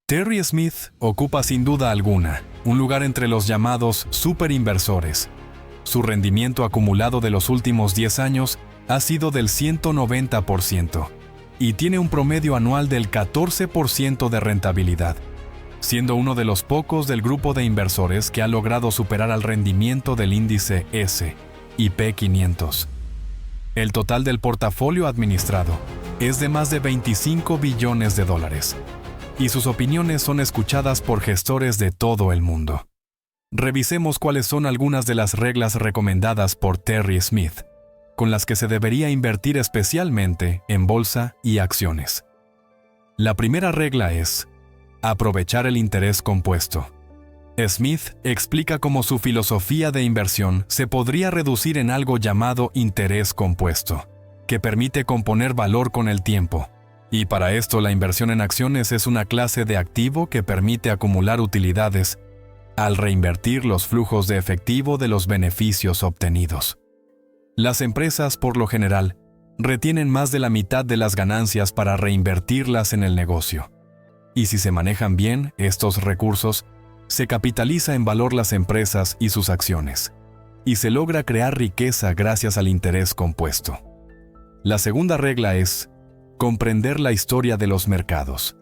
Terry Smith ocupa sin duda alguna un lugar entre los llamados superinversores. Su rendimiento acumulado de los últimos 10 años ha sido del 190% y tiene un promedio anual del 14% de rentabilidad, siendo uno de los pocos del grupo de inversores que ha logrado superar al rendimiento del índice S&P 500. El total del portafolio administrado es de más de $25 billones, y sus opiniones son escuchadas por gestores de todo el mundo. Revisemos cuáles son algunas de las reglas recomendadas por Terry Smith, con las que se debería invertir especialmente en bolsa y acciones. La primera regla es aprovechar el interés compuesto. Smith explica cómo su filosofía de inversión se podría reducir en algo llamado interés compuesto, que permite componer valor con el tiempo. Y para esto la inversión en acciones es una clase de activo que permite acumular utilidades al reinvertir los flujos de efectivo de los beneficios obtenidos. Las empresas, por lo general, retienen más de la mitad de las ganancias para reinvertirlas en el negocio. Y si se manejan bien estos recursos, se capitaliza en valor las empresas y sus acciones, y se logra crear riqueza gracias al interés compuesto. La segunda regla es comprender la historia de los mercados.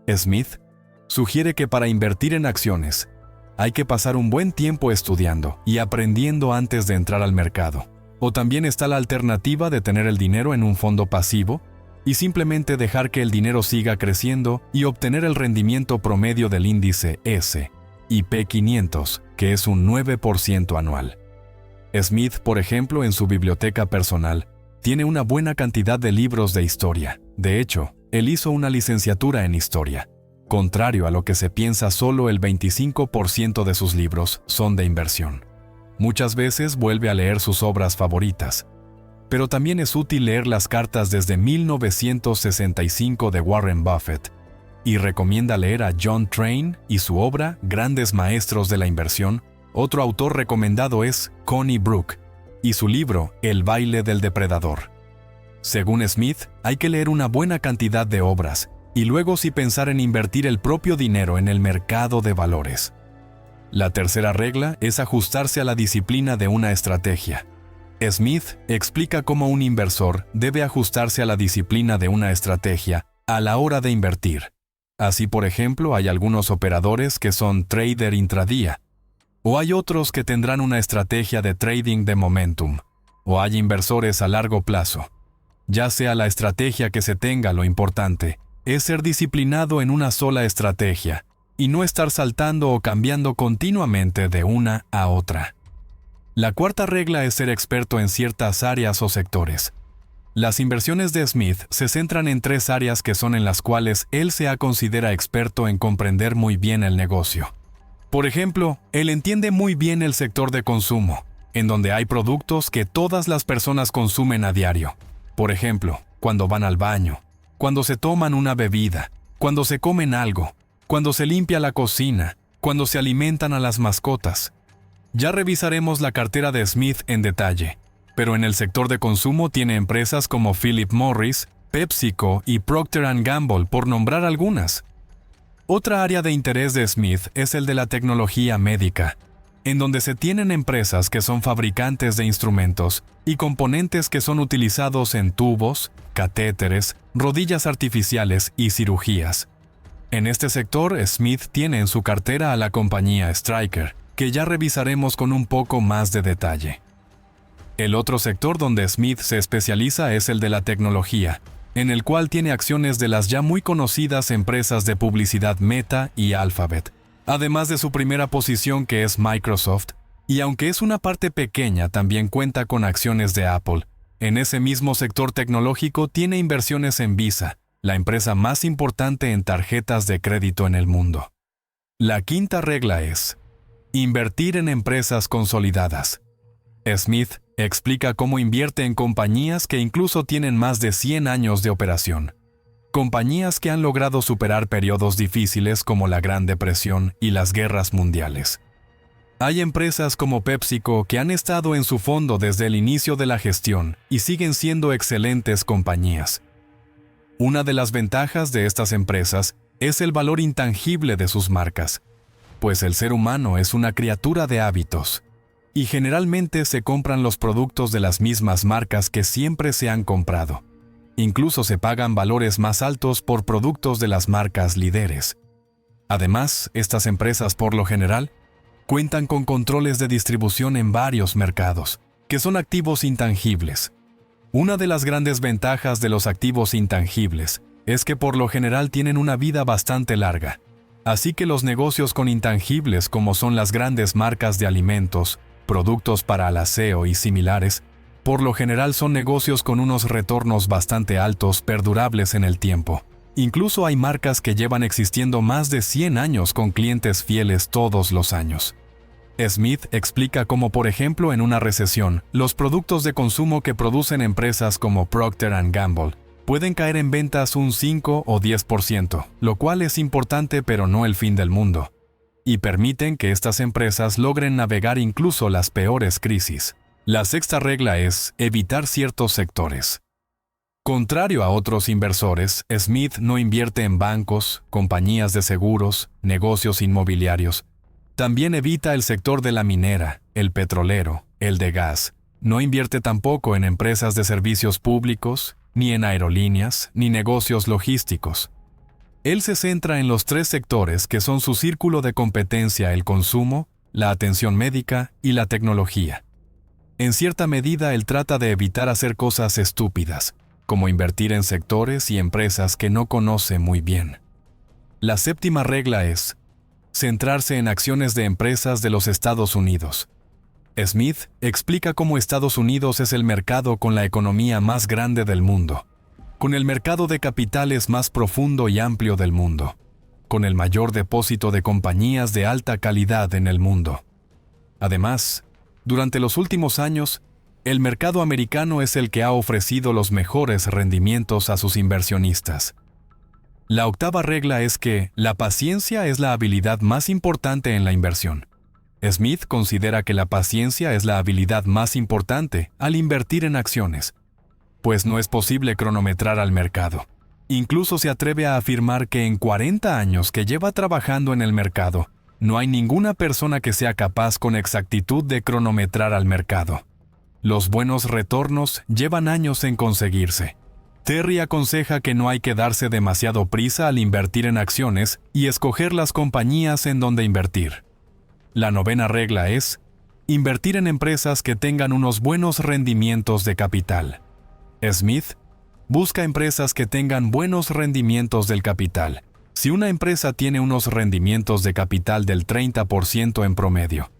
Smith sugiere que para invertir en acciones hay que pasar un buen tiempo estudiando y aprendiendo antes de entrar al mercado. O también está la alternativa de tener el dinero en un fondo pasivo y simplemente dejar que el dinero siga creciendo y obtener el rendimiento promedio del índice S&P 500, que es un 9% anual. Smith, por ejemplo, en su biblioteca personal, tiene una buena cantidad de libros de historia. De hecho, él hizo una licenciatura en historia. Contrario a lo que se piensa, solo el 25% de sus libros son de inversión. Muchas veces vuelve a leer sus obras favoritas. Pero también es útil leer las cartas desde 1965 de Warren Buffett, y recomienda leer a John Train y su obra Grandes Maestros de la Inversión. Otro autor recomendado es Connie Brook, y su libro El baile del depredador. Según Smith, hay que leer una buena cantidad de obras, y luego sí pensar en invertir el propio dinero en el mercado de valores. La tercera regla es ajustarse a la disciplina de una estrategia. Smith explica cómo un inversor debe ajustarse a la disciplina de una estrategia a la hora de invertir. Así, por ejemplo, hay algunos operadores que son trader intradía, o hay otros que tendrán una estrategia de trading de momentum, o hay inversores a largo plazo. Ya sea la estrategia que se tenga, lo importante es ser disciplinado en una sola estrategia y no estar saltando o cambiando continuamente de una a otra. La cuarta regla es ser experto en ciertas áreas o sectores. Las inversiones de Smith se centran en 3 áreas que son en las cuales él se considera experto en comprender muy bien el negocio. Por ejemplo, él entiende muy bien el sector de consumo, en donde hay productos que todas las personas consumen a diario. Por ejemplo, cuando van al baño, cuando se toman una bebida, cuando se comen algo, cuando se limpia la cocina, cuando se alimentan a las mascotas. Ya revisaremos la cartera de Smith en detalle, pero en el sector de consumo tiene empresas como Philip Morris, PepsiCo y Procter & Gamble, por nombrar algunas. Otra área de interés de Smith es el de la tecnología médica, en donde se tienen empresas que son fabricantes de instrumentos y componentes que son utilizados en tubos, catéteres, rodillas artificiales y cirugías. En este sector, Smith tiene en su cartera a la compañía Stryker, que ya revisaremos con un poco más de detalle. El otro sector donde Smith se especializa es el de la tecnología, en el cual tiene acciones de las ya muy conocidas empresas de publicidad Meta y Alphabet, además de su primera posición, que es Microsoft, y aunque es una parte pequeña, también cuenta con acciones de Apple. En ese mismo sector tecnológico tiene inversiones en Visa, la empresa más importante en tarjetas de crédito en el mundo. La quinta regla es invertir en empresas consolidadas. Smith explica cómo invierte en compañías que incluso tienen más de 100 años de operación. Compañías que han logrado superar periodos difíciles como la Gran Depresión y las guerras mundiales. Hay empresas como PepsiCo que han estado en su fondo desde el inicio de la gestión y siguen siendo excelentes compañías. Una de las ventajas de estas empresas es el valor intangible de sus marcas, pues el ser humano es una criatura de hábitos, y generalmente se compran los productos de las mismas marcas que siempre se han comprado. Incluso se pagan valores más altos por productos de las marcas líderes. Además, estas empresas por lo general cuentan con controles de distribución en varios mercados, que son activos intangibles. Una de las grandes ventajas de los activos intangibles es que por lo general tienen una vida bastante larga. Así que los negocios con intangibles, como son las grandes marcas de alimentos, productos para el aseo y similares, por lo general son negocios con unos retornos bastante altos perdurables en el tiempo. Incluso hay marcas que llevan existiendo más de 100 años con clientes fieles todos los años. Smith explica cómo, por ejemplo, en una recesión, los productos de consumo que producen empresas como Procter & Gamble pueden caer en ventas un 5 o 10%, lo cual es importante pero no el fin del mundo, y permiten que estas empresas logren navegar incluso las peores crisis. La sexta regla es evitar ciertos sectores. Contrario a otros inversores, Smith no invierte en bancos, compañías de seguros, negocios inmobiliarios. También evita el sector de la minera, el petrolero, el de gas. No invierte tampoco en empresas de servicios públicos, ni en aerolíneas, ni negocios logísticos. Él se centra en los tres sectores que son su círculo de competencia: el consumo, la atención médica y la tecnología. En cierta medida, él trata de evitar hacer cosas estúpidas, como invertir en sectores y empresas que no conoce muy bien. La séptima regla es centrarse en acciones de empresas de los Estados Unidos. Smith explica cómo Estados Unidos es el mercado con la economía más grande del mundo, con el mercado de capitales más profundo y amplio del mundo, con el mayor depósito de compañías de alta calidad en el mundo. Además, durante los últimos años, el mercado americano es el que ha ofrecido los mejores rendimientos a sus inversionistas. La octava regla es que la paciencia es la habilidad más importante en la inversión. Smith considera que la paciencia es la habilidad más importante al invertir en acciones, pues no es posible cronometrar al mercado. Incluso se atreve a afirmar que en 40 años que lleva trabajando en el mercado, no hay ninguna persona que sea capaz con exactitud de cronometrar al mercado. Los buenos retornos llevan años en conseguirse. Terry aconseja que no hay que darse demasiado prisa al invertir en acciones y escoger las compañías en donde invertir. La novena regla es invertir en empresas que tengan unos buenos rendimientos de capital. Smith busca empresas que tengan buenos rendimientos del capital. Si una empresa tiene unos rendimientos de capital del 30% en promedio,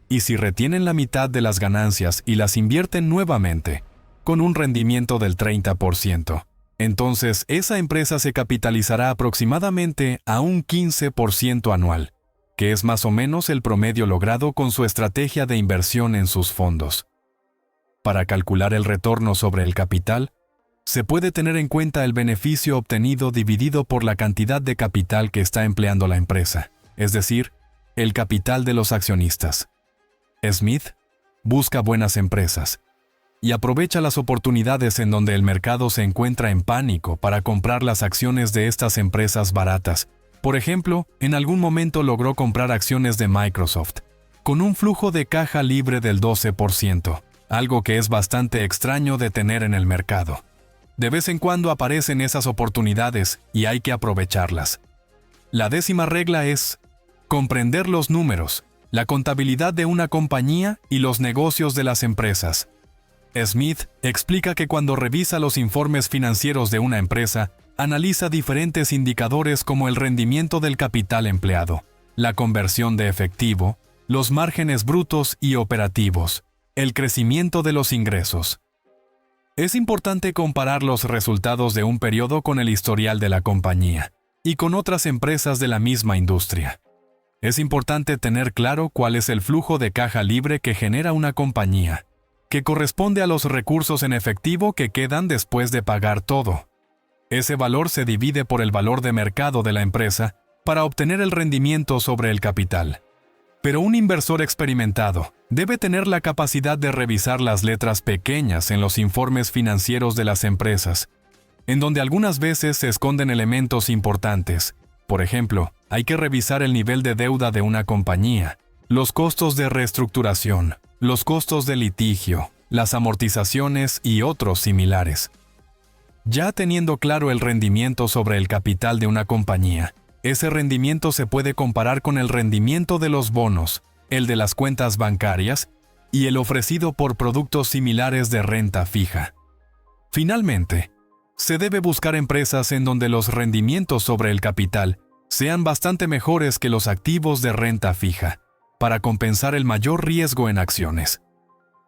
y si retienen la mitad de las ganancias y las invierten nuevamente, con un rendimiento del 30%, entonces esa empresa se capitalizará aproximadamente a un 15% anual, que es más o menos el promedio logrado con su estrategia de inversión en sus fondos. Para calcular el retorno sobre el capital, se puede tener en cuenta el beneficio obtenido dividido por la cantidad de capital que está empleando la empresa, es decir, el capital de los accionistas. Smith busca buenas empresas y aprovecha las oportunidades en donde el mercado se encuentra en pánico para comprar las acciones de estas empresas baratas. Por ejemplo, en algún momento logró comprar acciones de Microsoft, con un flujo de caja libre del 12%, algo que es bastante extraño de tener en el mercado. De vez en cuando aparecen esas oportunidades y hay que aprovecharlas. La décima regla es comprender los números, la contabilidad de una compañía y los negocios de las empresas. Smith explica que cuando revisa los informes financieros de una empresa, analiza diferentes indicadores como el rendimiento del capital empleado, la conversión de efectivo, los márgenes brutos y operativos, el crecimiento de los ingresos. Es importante comparar los resultados de un periodo con el historial de la compañía y con otras empresas de la misma industria. Es importante tener claro cuál es el flujo de caja libre que genera una compañía, que corresponde a los recursos en efectivo que quedan después de pagar todo. Ese valor se divide por el valor de mercado de la empresa para obtener el rendimiento sobre el capital. Pero un inversor experimentado debe tener la capacidad de revisar las letras pequeñas en los informes financieros de las empresas, en donde algunas veces se esconden elementos importantes, Por ejemplo, hay que revisar el nivel de deuda de una compañía, los costos de reestructuración, los costos de litigio, las amortizaciones y otros similares. Ya teniendo claro el rendimiento sobre el capital de una compañía, ese rendimiento se puede comparar con el rendimiento de los bonos, el de las cuentas bancarias y el ofrecido por productos similares de renta fija. Finalmente, se debe buscar empresas en donde los rendimientos sobre el capital sean bastante mejores que los activos de renta fija, para compensar el mayor riesgo en acciones.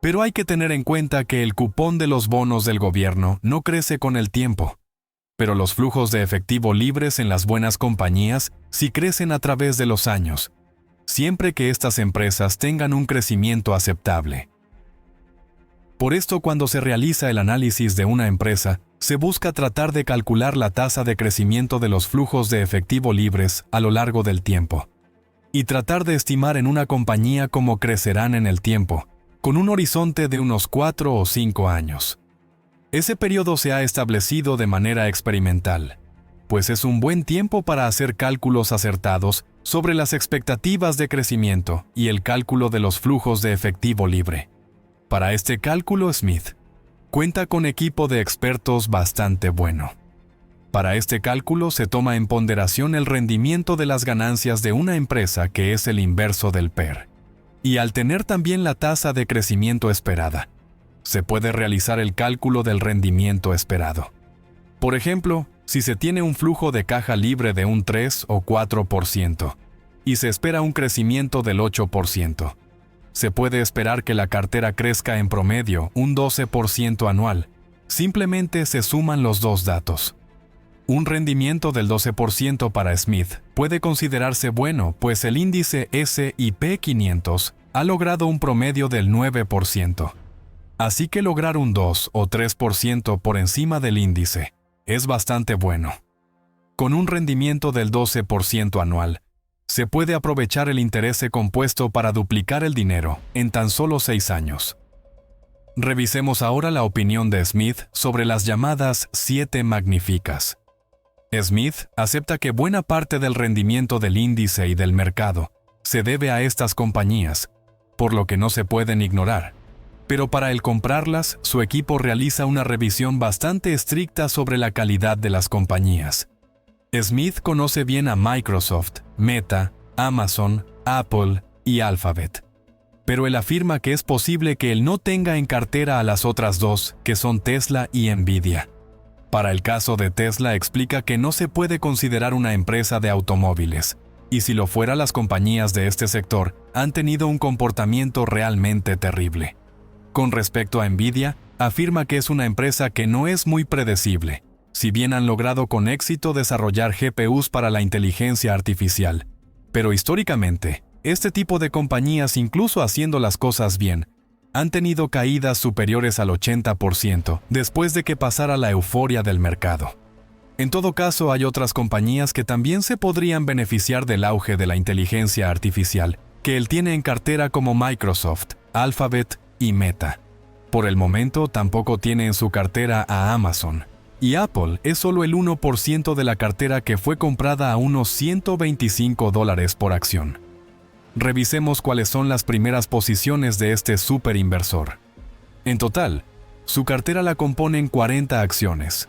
Pero hay que tener en cuenta que el cupón de los bonos del gobierno no crece con el tiempo, pero los flujos de efectivo libres en las buenas compañías sí crecen a través de los años, siempre que estas empresas tengan un crecimiento aceptable. Por esto, cuando se realiza el análisis de una empresa, se busca tratar de calcular la tasa de crecimiento de los flujos de efectivo libres a lo largo del tiempo, y tratar de estimar en una compañía cómo crecerán en el tiempo, con un horizonte de unos 4 o 5 años. Ese periodo se ha establecido de manera experimental, pues es un buen tiempo para hacer cálculos acertados sobre las expectativas de crecimiento y el cálculo de los flujos de efectivo libre. Para este cálculo, Smith cuenta con equipo de expertos bastante bueno. Para este cálculo se toma en ponderación el rendimiento de las ganancias de una empresa, que es el inverso del PER. Y al tener también la tasa de crecimiento esperada, se puede realizar el cálculo del rendimiento esperado. Por ejemplo, si se tiene un flujo de caja libre de un 3 o 4% y se espera un crecimiento del 8%, se puede esperar que la cartera crezca en promedio un 12% anual. Simplemente se suman los dos datos. Un rendimiento del 12% para Smith puede considerarse bueno, pues el índice S&P 500 ha logrado un promedio del 9%. Así que lograr un 2 o 3% por encima del índice es bastante bueno. Con un rendimiento del 12% anual, se puede aprovechar el interés compuesto para duplicar el dinero en tan solo 6 años. Revisemos ahora la opinión de Smith sobre las llamadas 7 magníficas. Smith acepta que buena parte del rendimiento del índice y del mercado se debe a estas compañías, por lo que no se pueden ignorar. Pero para el comprarlas, su equipo realiza una revisión bastante estricta sobre la calidad de las compañías. Smith conoce bien a Microsoft, Meta, Amazon, Apple y Alphabet. Pero él afirma que es posible que él no tenga en cartera a las otras dos, que son Tesla y Nvidia. Para el caso de Tesla, explica que no se puede considerar una empresa de automóviles, y si lo fuera, las compañías de este sector han tenido un comportamiento realmente terrible. Con respecto a Nvidia, afirma que es una empresa que no es muy predecible, si bien han logrado con éxito desarrollar GPUs para la inteligencia artificial. Pero históricamente, este tipo de compañías, incluso haciendo las cosas bien, han tenido caídas superiores al 80% después de que pasara la euforia del mercado. En todo caso, hay otras compañías que también se podrían beneficiar del auge de la inteligencia artificial, que él tiene en cartera, como Microsoft, Alphabet y Meta. Por el momento, tampoco tiene en su cartera a Amazon, y Apple es solo el 1% de la cartera, que fue comprada a unos $125 por acción. Revisemos cuáles son las primeras posiciones de este superinversor. En total, su cartera la componen 40 acciones.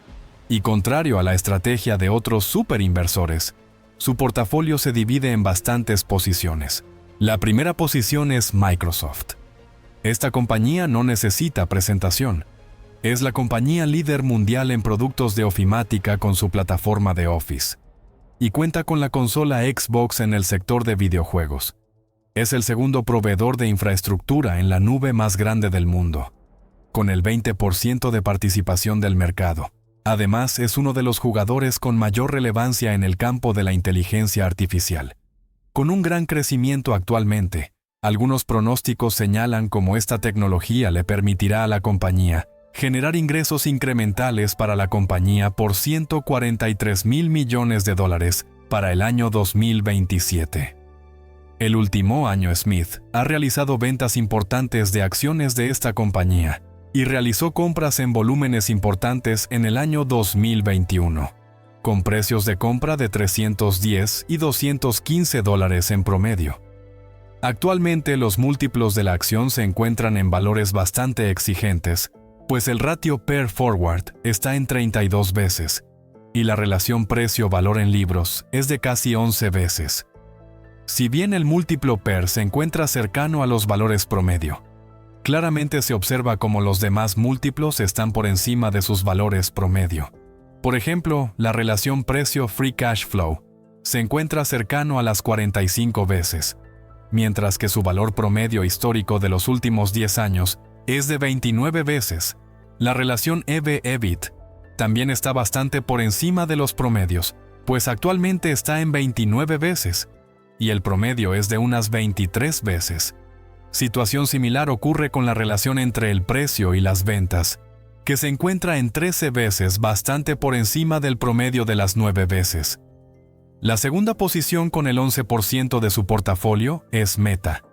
Y contrario a la estrategia de otros superinversores, su portafolio se divide en bastantes posiciones. La primera posición es Microsoft. Esta compañía no necesita presentación. Es la compañía líder mundial en productos de ofimática con su plataforma de Office. Y cuenta con la consola Xbox en el sector de videojuegos. Es el segundo proveedor de infraestructura en la nube más grande del mundo, con el 20% de participación del mercado. Además, es uno de los jugadores con mayor relevancia en el campo de la inteligencia artificial. Con un gran crecimiento actualmente, algunos pronósticos señalan cómo esta tecnología le permitirá a la compañía generar ingresos incrementales para la compañía por $143,000 millones para el año 2027. El último año, Smith ha realizado ventas importantes de acciones de esta compañía y realizó compras en volúmenes importantes en el año 2021. con precios de compra de $310 y $215 en promedio. Actualmente los múltiplos de la acción se encuentran en valores bastante exigentes, pues el ratio PER Forward está en 32 veces, y la relación precio-valor en libros es de casi 11 veces. Si bien el múltiplo PER se encuentra cercano a los valores promedio, claramente se observa como los demás múltiplos están por encima de sus valores promedio. Por ejemplo, la relación precio-free cash flow se encuentra cercano a las 45 veces, mientras que su valor promedio histórico de los últimos 10 años es de 29 veces. La relación EV/EBIT también está bastante por encima de los promedios, pues actualmente está en 29 veces, y el promedio es de unas 23 veces. Situación similar ocurre con la relación entre el precio y las ventas, que se encuentra en 13 veces, bastante por encima del promedio de las 9 veces. La segunda posición con el 11% de su portafolio es Meta,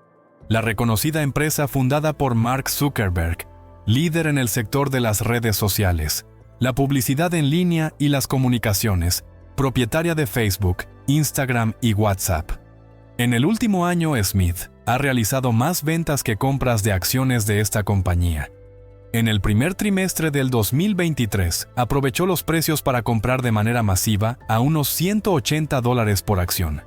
la reconocida empresa fundada por Mark Zuckerberg, líder en el sector de las redes sociales, la publicidad en línea y las comunicaciones, propietaria de Facebook, Instagram y WhatsApp. En el último año, Smith ha realizado más ventas que compras de acciones de esta compañía. En el primer trimestre del 2023, aprovechó los precios para comprar de manera masiva a unos $180 por acción.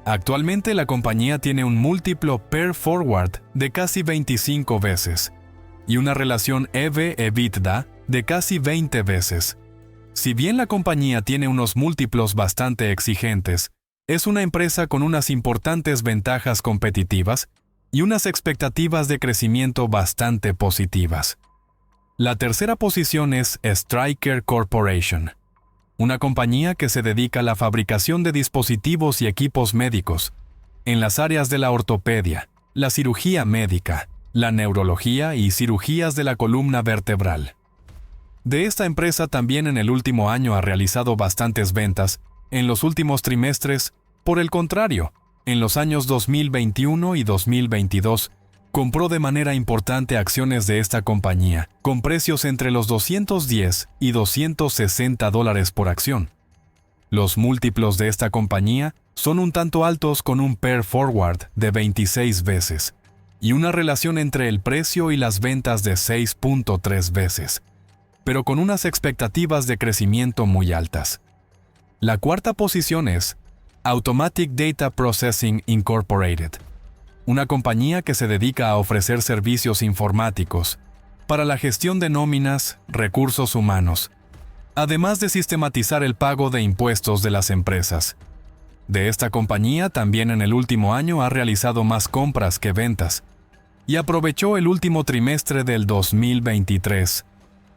Actualmente la compañía tiene un múltiplo PER Forward de casi 25 veces y una relación EV/EBITDA de casi 20 veces. Si bien la compañía tiene unos múltiplos bastante exigentes, es una empresa con unas importantes ventajas competitivas y unas expectativas de crecimiento bastante positivas. La tercera posición es Stryker Corporation, una compañía que se dedica a la fabricación de dispositivos y equipos médicos en las áreas de la ortopedia, la cirugía médica, la neurología y cirugías de la columna vertebral. De esta empresa también en el último año ha realizado bastantes ventas en los últimos trimestres. Por el contrario, en los años 2021 y 2022, compró de manera importante acciones de esta compañía, con precios entre los $210 y $260 por acción. Los múltiplos de esta compañía son un tanto altos, con un PER Forward de 26 veces y una relación entre el precio y las ventas de 6.3 veces, pero con unas expectativas de crecimiento muy altas. La cuarta posición es Automatic Data Processing Incorporated, una compañía que se dedica a ofrecer servicios informáticos para la gestión de nóminas, recursos humanos, además de sistematizar el pago de impuestos de las empresas. De esta compañía también en el último año ha realizado más compras que ventas y aprovechó el último trimestre del 2023,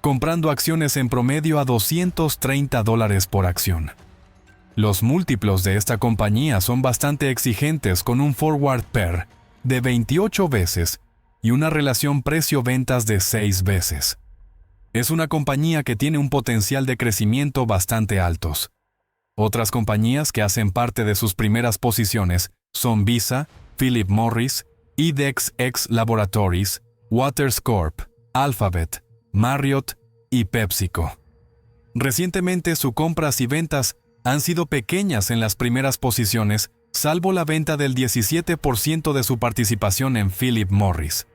comprando acciones en promedio a $230 por acción. Los múltiplos de esta compañía son bastante exigentes, con un forward PER de 28 veces y una relación precio-ventas de 6 veces. Es una compañía que tiene un potencial de crecimiento bastante altos. Otras compañías que hacen parte de sus primeras posiciones son Visa, Philip Morris, IDEXX Laboratories, Waters Corp, Alphabet, Marriott y PepsiCo. Recientemente sus compras y ventas han sido pequeñas en las primeras posiciones, salvo la venta del 17% de su participación en Philip Morris.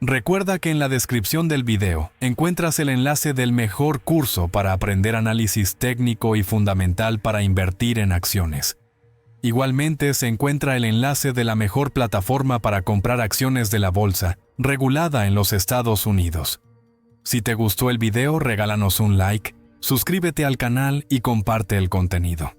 Recuerda que en la descripción del video encuentras el enlace del mejor curso para aprender análisis técnico y fundamental para invertir en acciones. Igualmente se encuentra el enlace de la mejor plataforma para comprar acciones de la bolsa, regulada en los Estados Unidos. Si te gustó el video, regálanos un like, suscríbete al canal y comparte el contenido.